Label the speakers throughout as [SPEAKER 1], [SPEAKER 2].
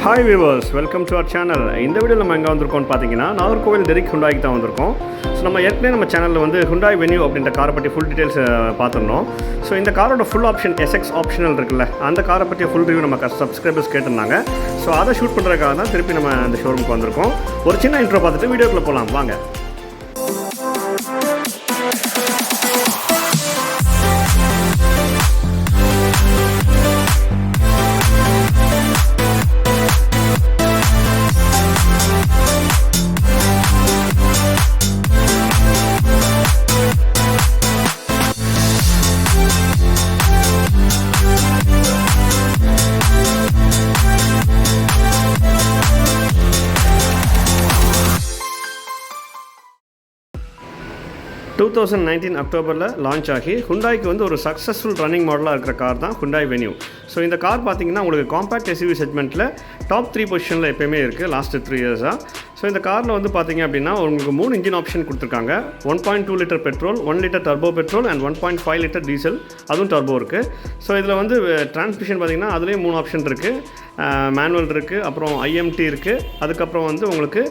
[SPEAKER 1] Hi viewers, welcome to our channel. இந்த வீடியோவில் நம்ம எங்கே வந்திருக்கோம்னு பார்த்தீங்கன்னா நாகர்கோவில் டெரிக் ஹுண்டாய்க்கு தான் வந்திருக்கோம். ஸோ நம்ம ஏற்கனவே நம்ம சேனலில் வந்து ஹுண்டாய் வென்யூ அப்படின்ற காரை பற்றி ஃபுல் டீட்டெயில்ஸ் பார்த்துருந்தோம். ஸோ இந்த காரோட ஃபுல் ஆப்ஷன் SX ஆப்ஷனல் இருக்குல்ல, அந்த காரை பற்றி ஃபுல் ரிவ்யூ நம்ம சப்ஸ்கிரைபர்ஸ் கேட்டிருந்தாங்க. ஸோ அதை ஷூட் பண்ணுறதுக்காக தான் திருப்பி நம்ம அந்த ஷோரூமுக்கு வந்திருக்கோம். ஒரு சின்ன இன்ட்ரோ பார்த்துட்டு வீடியோக்குள்ளே போகலாம் வாங்க. அக்டோபரில் லான்ச் ஆகி ஹுண்டாய்க்கு வந்து ஒரு சக்ஸஸ்ஃபுல் ரன்னிங் மாடலாக இருக்கிற கார் தான் ஹுண்டாய் வென்யூ. ஸோ இந்த கார் பார்த்தீங்கன்னா உங்களுக்கு காம்பேக்ட் SUV செக்மெண்ட்டில் டாப் 3 பொசிஷனில் எப்போயுமே இருக்குது லாஸ்ட் 3 இயர்ஸாக. ஸோ இந்த காரில் வந்து பார்த்தீங்க அப்படின்னா உங்களுக்கு 3 இன்ஜின் ஆப்ஷன் கொடுத்துருக்காங்க. 1.2 litre petrol, 1 litre turbo petrol and 1.5 litre diesel, அதுவும் டர்போ இருக்குது. ஸோ இதில் வந்து டிரான்ஸ்மிஷன் பார்த்தீங்கன்னா அதுலேயும் 3 ஆப்ஷன் இருக்குது. மேனுவல் இருக்குது, அப்புறம் IMT இருக்குது, அதுக்கப்புறம் வந்து உங்களுக்கு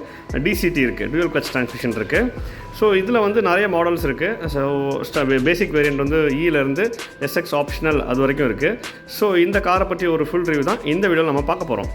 [SPEAKER 1] DCT இருக்குது, டியூவல் கிளச் டிரான்ஸ்மிஷன் இருக்குது. ஸோ இதில் வந்து நிறைய மாடல்ஸ் இருக்குது. ஸோ பேசிக் வேரியண்ட் வந்து இருந்து SX ஆப்ஷனல் அது வரைக்கும் இருக்குது. ஸோ இந்த காரை பற்றி ஒரு ஃபுல் ரிவ்யூ தான் இந்த வீடியோவில் நம்ம பார்க்க போகிறோம்.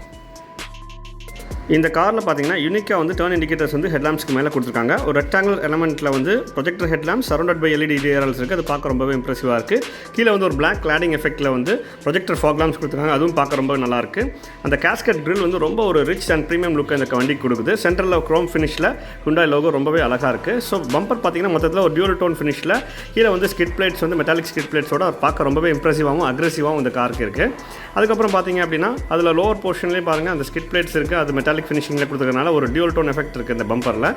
[SPEAKER 1] இந்த காரில் பார்த்தீங்கன்னா யூனிக்காக வந்து டர்ன் இண்டிகேட்டர்ஸ் வந்து ஹெட்லாம்ப்ஸ்க்கு மேலே கொடுத்துருக்காங்க. ஒரு ரெக்டாங்குலர் எலமெண்ட்டில் வந்து projector headlamp surrounded by LED DRLs இருக்குது. அது பார்க்க ரொம்பவே இம்ப்ரெசிவாக இருக்குது. கீழே வந்து ஒரு பிளாக் கிளாடிங் எஃபெக்ட்டில் வந்து ப்ரொஜெக்டர் ஃபாக் லாம்ப்ஸ் கொடுத்துருக்காங்க. அதுவும் பார்க்க ரொம்ப நல்லாயிருக்கு. அந்த கேஸ்கெட் கிரில் வந்து ரொம்ப ஒரு ரிச் அண்ட் ப்ரீமியம் லுக் இந்த வண்டிக்கு கொடுக்குது. சென்டரில் க்ரோம் ஃபினிஷில் ஹுண்டாய் லோகோ ரொம்பவே அழகாக இருக்குது. ஸோ பம்பர் பார்த்தீங்கன்னா மொத்தத்தில் ஒரு டியூல் டோன் ஃபினிஷில், கீழே வந்து ஸ்கிட் பிளேட்ஸ் வந்து மெட்டாலிக் ஸ்கிட் பிளேட்ஸோட பார்க்க ரொம்பவே இம்ப்ரெசிவாகவும் அக்ரெசிவாகவும் இந்த காருக்கு இருக்குது. அதுக்கப்புறம் பார்த்தீங்க அப்படின்னா அதில் லோவர் போர்ஷன்லேயே பாருங்கள் அந்த ஸ்கிட் பிளேட்ஸ் இருக்குது. அது மெட்டாலிக் ஃபினிஷிங்கில் கொடுத்துருக்காங்க. ஒரு டியூல் டோன் எஃபெக்ட் இருக்குது இந்த பம்பரில்.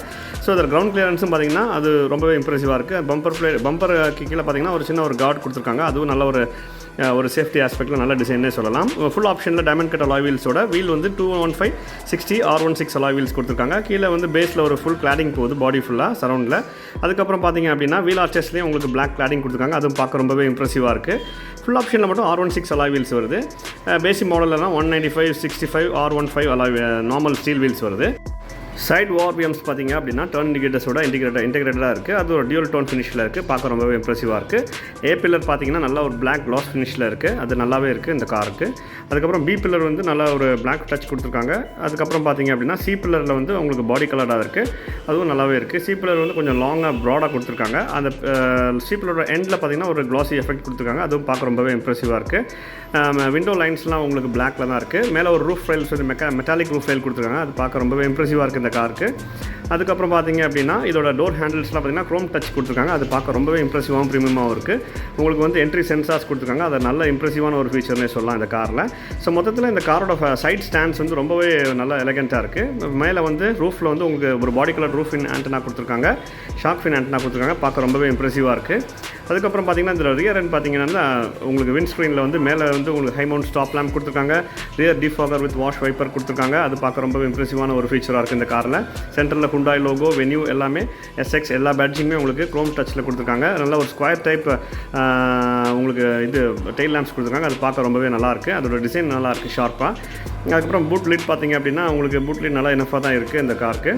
[SPEAKER 1] ஸோ அதில் கிரவுண்ட் கிளியரன்ஸும் பார்த்தீங்கன்னா அது ரொம்பவே இம்ப்ரெசிவாக இருக்குது. பம்பருக்கு கீழே பார்த்தீங்கன்னா ஒரு சின்ன ஒரு கார்டு கொடுத்துருக்காங்க. அதுவும் நல்ல ஒரு சேஃப்டி ஆஸ்பெக்டில் நல்ல டிசைனே சொல்லலாம். ஃபுல் ஆப்ஷனில் டைமண்ட் கட் அலாய் வீல்ஸோட வீல் வந்து 215/60 R16 அலாய் வீல்ஸ் கொடுத்துருக்காங்க. கீழே வந்து பேஸில் ஒரு ஃபுல் கிளாடிங் போகுது பாடி ஃபுல்லாக சரௌண்டில். அதுக்கப்புறம் பார்த்தீங்க அப்படின்னா வீல் ஆர்ச்சஸ்லேயும் உங்களுக்கு பிளாக் கிளாடிங் கொடுத்துருக்காங்க. அதுவும் பார்க்க ரொம்பவே இம்ப்ரெசிவாக இருக்குது. ஃபுல் ஆப்ஷனில் மட்டும் R16 அலாய் வீல்ஸ் வருது. பேசிக் மாடலெலாம் 195/65 R15 alloy normal steel wheels வருது. சைட் வார்பிஎம்ஸ் பார்த்தீங்க அப்படின்னா டர்ன் இண்டிகேட்டர்ஸோட இன்டிகிரேட்டடாக இருக்குது. அது ஒரு டியூல் டோன் ஃபினிஷில் இருக்குது. பார்க்க ரொம்பவே இம்ப்ரெசிவாக இருக்குது. A பில்லர் பார்த்தீங்கன்னா நல்லா ஒரு பிளாக் கிளாஸ் ஃபினிஷில் இருக்குது. அது நல்லாவே இருக்குது இந்த காருக்கு. அதுக்கப்புறம் B பில்லர் வந்து நல்லா ஒரு பிளாக் டச் கொடுத்துருக்காங்க. அதுக்கப்புறம் பார்த்தீங்க அப்படின்னா C பில்லரில் வந்து உங்களுக்கு பாடி கலராக இருக்குது. அதுவும் நல்லாவே இருக்குது. C பில்லர் வந்து கொஞ்சம் லாங்காக ப்ராடாக கொடுத்துருக்காங்க. அந்த C பில்லரோட எண்டில் பார்த்தீங்கன்னா ஒரு கிளாஸி எஃபெக்ட் கொடுத்துருக்காங்க. அதுவும் பார்க்க ரொம்பவே இம்ப்ரெசிவாக இருக்குது. விண்டோ லைன்ஸ்லாம் உங்களுக்கு பிளாக்ல தான் இருக்குது. மேலே ஒரு ரூஃப் ஃபைல்ஸ் வந்து மெட்டாலிக் ரூஃப் ஃபைல் கொடுத்துருக்காங்க. அது பார்க்க ரொம்பவே இம்ப்ரெசிவாக இருக்குது இந்த காருக்கு. அதுக்கப்புறம் பார்த்தீங்க அப்படின்னா இதோட டோர் ஹேண்டில்ஸ்லாம் பார்த்தீங்கன்னா க்ரோம் டச் கொடுத்துருக்காங்க. அது பார்க்க ரொம்பவே இம்ப்ரெசிவாகவும் ப்ரீமியமாகவும் இருக்குது. உங்களுக்கு வந்து என்ட்ரி சென்சார்ஸ் கொடுத்துருக்காங்க. அது நல்ல இம்ப்ரெசிவான ஒரு ஃபீச்சர்னே சொல்லலாம் இந்த காரில். ஸோ மொத்தத்தில் இந்த காரோட சைட் ஸ்டாண்ட்ஸ் வந்து ரொம்பவே நல்லா எலகெண்ட்டாக இருக்குது. மேலே வந்து ரூஃபில் வந்து உங்களுக்கு ஒரு பாடி கலர் ரூஃப் ஃபின் ஆண்டனா கொடுத்துருக்காங்க. ஷார்க் ஃபின் ஆண்டனா கொடுத்துருக்காங்க. பார்க்க ரொம்பவே இம்ப்ரெசிவாக இருக்குது. அதுக்கப்புறம் பார்த்தீங்கன்னா இதில் ரியர் எண்ட் பார்த்தீங்கன்னா உங்களுக்கு விண்ட் ஸ்க்ரீனில் வந்து மேலே வந்து உங்களுக்கு ஹை மவுண்ட் ஸ்டாப் லேம்ப் கொடுத்துருக்காங்க. Rear defogger with wash wiper கொடுத்துருக்காங்க. அது பார்க்க ரொம்ப இம்ப்ரெசிவான ஒரு ஃபீச்சராக இருக்குது இந்த காரில். சென்டரில் ஹுண்டாய் லோகோ, வென்யூ எல்லாமே SX எல்லா பேட்ஜிங்குமே உங்களுக்கு க்ரோம் டச்சில் கொடுத்துருக்காங்க. நல்ல ஒரு ஸ்கொயர் டைப் உங்களுக்கு இது டெயில் லேம்ப்ஸ் கொடுத்துருக்காங்க. அது பார்க்க ரொம்பவே நல்லாயிருக்கு. அதோட டிசைன் நல்லாயிருக்கு ஷார்ப்பாக. அதுக்கப்புறம் பூட் லிட் பார்த்தீங்க அப்படின்னா உங்களுக்கு பூட் லிட் நல்லா இனஃபாக தான் இருக்குது இந்த காருக்கு.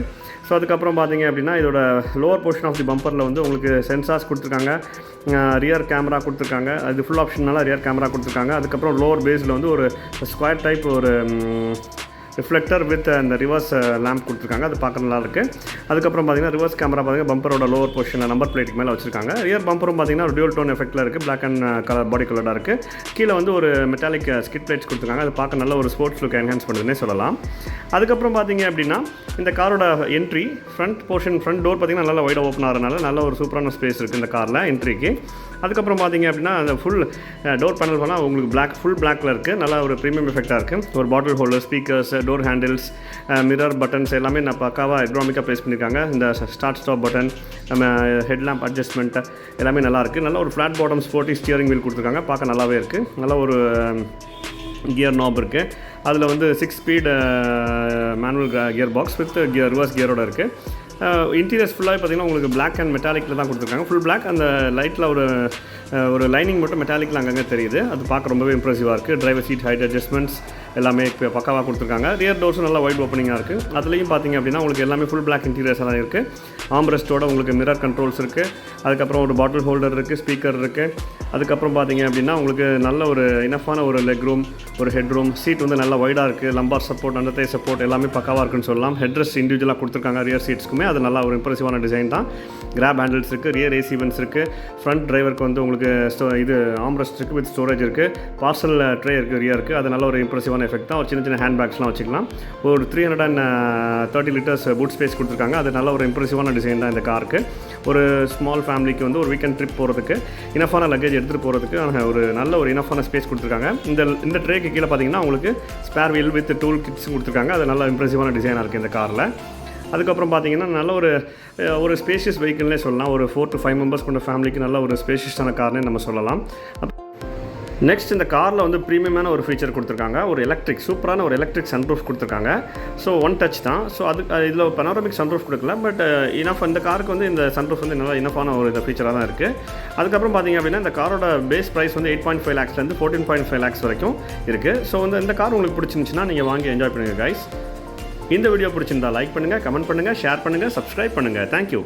[SPEAKER 1] ஸோ அதுக்கப்புறம் பார்த்தீங்க அப்படின்னா இதோட லோவர் போர்ஷன் ஆஃப் தி பம்பரில் வந்து உங்களுக்கு சென்சார்ஸ் கொடுத்துருக்காங்க. ரியர் கேமரா கொடுத்துருக்காங்க. அது ஃபுல் ஆப்ஷனால ரியர் கேமரா கொடுத்துருக்காங்க. அதுக்கப்புறம் லோவர் பேஸில் வந்து ஒரு ஸ்கொயர் டைப் ஒரு ரிஃப்ளெக்டர் வித் அந்த ரிவர்ஸ் லேம்ப் கொடுத்துருக்காங்க. அது பார்க்க நல்லா இருக்குது. அதுக்கப்புறம் பார்த்தீங்கன்னா ரிவர்ஸ் கேமரா பார்த்தீங்கன்னா பம்பரோட லோவர் பொசிஷனில் நம்பர் பிளேட்டுக்கு மேலே வச்சிருக்காங்க. ரியர் பம்பரும் பார்த்தீங்கன்னா ஒரு டியூல் டோன் எஃபெக்ட்டில் இருக்குது. பிளாக் அண்ட் கலர் பாடி கலராக இருக்குது. கீழே வந்து ஒரு மெட்டாலிக் ஸ்கிட் பிளேட்ஸ் கொடுத்துருக்காங்க. அது பார்க்க நல்ல ஒரு ஸ்போர்ட்ஸ் லுக் என்ஹான்ஸ் பண்ணுதுன்னே சொல்லலாம். அதுக்கப்புறம் பார்த்தீங்க அப்படின்னா இந்த காரோட என்ட்ரி ஃப்ரண்ட் டோர் பார்த்தீங்கன்னா நல்லா வைடாக ஓப்பன் ஆகிறதுனால நல்ல ஒரு சூப்பரான ஸ்பேஸ் இருக்குது இந்த காரில் என்ட்ரிக்கு. அதுக்கப்புறம் பார்த்தீங்க அப்படின்னா அந்த ஃபுல் டோர் பேனல் பண்ணால் உங்களுக்கு ஃபுல் பிளாக்ல இருக்குது. நல்லா ஒரு ப்ரீமியம் எஃபெக்டாக இருக்குது. ஒரு bottle holder, speakers, door handles, mirror buttons எல்லாமே நான் பக்காவாக எக்னாமிக்காக ப்ளேஸ் பண்ணியிருக்காங்க. இந்த ஸ்டார்ட் ஸ்டாப் பட்டன், நம்ம ஹெட்லாம்ப் அட்ஜஸ்ட்மெண்ட் எல்லாமே நல்லாயிருக்கு. நல்ல ஒரு flat bottom sporty steering wheel கொடுத்துருக்காங்க. பார்க்க நல்லாவே இருக்குது. நல்ல ஒரு கியர் நாப் இருக்குது. அதில் வந்து 6 speed manual gear box with reverse கியரோட இருக்குது. இன்டீரியர்ஸ் ஃபுல்லாக பார்த்தீங்கன்னா உங்களுக்கு பிளாக் அண்ட் மெட்டாலிக்கில் தான் கொடுத்துருக்காங்க. Full black. அந்த லைட்டில் ஒரு லைனிங் மட்டும் மெட்டாலிக்கில் அங்கங்கே தெரியுது. அது பார்க்க ரொம்பவே இம்ப்ரெசிவாக இருக்குது. டிரைவர் சீட் ஹைட் அட்ஜஸ்ட்மெண்ட்ஸ், எல்லாமே பக்காவாக கொடுத்துருக்காங்க. ரியர் டோர்ஸும் நல்லா வைட் ஓப்பனிங்காக இருக்குது. அதுலேயும் பார்த்தீங்க அப்படின்னா உங்களுக்கு எல்லாமே ஃபுல் பிளாக் இன்டீரியர்ஸ் எல்லாம் இருக்குது. ஆம்ரெஸ்ட்டோட உங்களுக்கு மிரர் கண்ட்ரோல்ஸ் இருக்குது. அதுக்கப்புறம் ஒரு பாட்டில் ஹோல்டர் இருக்குது, ஸ்பீக்கர் இருக்குது. அதுக்கப்புறம் பார்த்தீங்க அப்படின்னா உங்களுக்கு நல்ல ஒரு இனஃபான ஒரு லெக் ரூம், ஒரு ஹெட் ரூம், சீட் வந்து நல்லா வைடாக இருக்குது. லம்பார் சப்போர்ட், அண்டர்தை சப்போர்ட் எல்லாமே பக்காவாக இருக்குன்னு சொல்லலாம். ஹெட்ரெஸ்ட் இண்டிவிஜுவலாக கொடுத்துருக்காங்க ரியர் சீட்ஸ்க்குமே. அது நல்லா ஒரு இம்ப்ரெசிவான டிசைன் தான். கிராப் ஹேண்டில்ஸ் இருக்குது, ரியர் ஏசி வென்ட்ஸ் இருக்குது. ஃப்ரண்ட் டிரைவருக்கு வந்து உங்களுக்கு இது ஆம்ரெஸ்ட் இருக்குது, வித் ஸ்டோரேஜ் இருக்குது. பார்சல் ட்ரே இருக்குது ரியருக்கு. அது நல்ல ஒரு இம்ப்ரெசிவான எஃபெக்ட் தான். ஒரு சின்ன சின்ன ஹேண்ட் பேக்ஸ்லாம் வச்சுக்கலாம். ஒரு 330 லிட்டர்ஸ் பூட் ஸ்பேஸ் கொடுத்துருக்காங்க. அது நல்ல ஒரு இம்ப்ரெசிவான டிசைன் தான் இந்த காருக்கு. ஒரு ஸ்மால் ஃபேமிலிக்கு வந்து ஒரு வீக்கெண்ட் ட்ரிப் போகிறதுக்கு, இனஃபான லக்கேஜ் எடுத்துகிட்டு போகிறதுக்கு ஒரு நல்ல ஒரு இனஃபான ஸ்பேஸ் கொடுத்துருக்காங்க. இந்த ட்ரேக்கு கீழே பார்த்தீங்கன்னா உங்களுக்கு spare wheel with tool kits கொடுத்துருக்காங்க. அது நல்ல இம்ப்ரெசிவான டிசைனாக இருக்குது இந்த காரில். அதுக்கப்புறம் பார்த்தீங்கன்னா நல்ல ஒரு ஸ்பேஷியஸ் வெஹிக்கிள்னே சொல்லலாம். ஒரு 4 to 5 மெம்பர்ஸ் கொண்ட ஃபேமிலிக்கு நல்ல ஒரு ஸ்பேஷியஸான கார்னே நம்ம சொல்லலாம். நெக்ஸ்ட் இந்த காரில் வந்து ப்ரீமியமான ஒரு ஃபீச்சர் கொடுத்துருக்காங்க. ஒரு சூப்பரான ஒரு எலக்ட்ரிக் சன்ரூஃப் கொடுத்துருக்காங்க. ஸோ ஒன் டச் தான். ஸோ இதில் பனோரமிக் சன்ரூஃப் கொடுக்கல. பட் இந்த காருக்கு வந்து இந்த சன்ரூஃப் வந்து நல்லா இனஃபான ஒரு ஃபீச்சராக தான் இருக்குது. அதுக்கப்புறம் பார்த்தீங்க அப்படின்னா இந்த காரோட பேஸ் ப்ரைஸ் வந்து 8.5 lakhsலேருந்து 14.5 lakhs வரைக்கும் இருக்குது. ஸோ இந்த கார் உங்களுக்கு பிடிச்சிருந்துச்சுன்னா நீங்கள் வாங்கி என்ஜாய் பண்ணுங்கள் கைஸ். இந்த வீடியோ பிடிச்சிருந்தா லைக் பண்ணுங்கள், கமெண்ட் பண்ணுங்கள், ஷேர் பண்ணுங்கள், சப்ஸ்கிரைப் பண்ணுங்கள். தேங்க்யூ.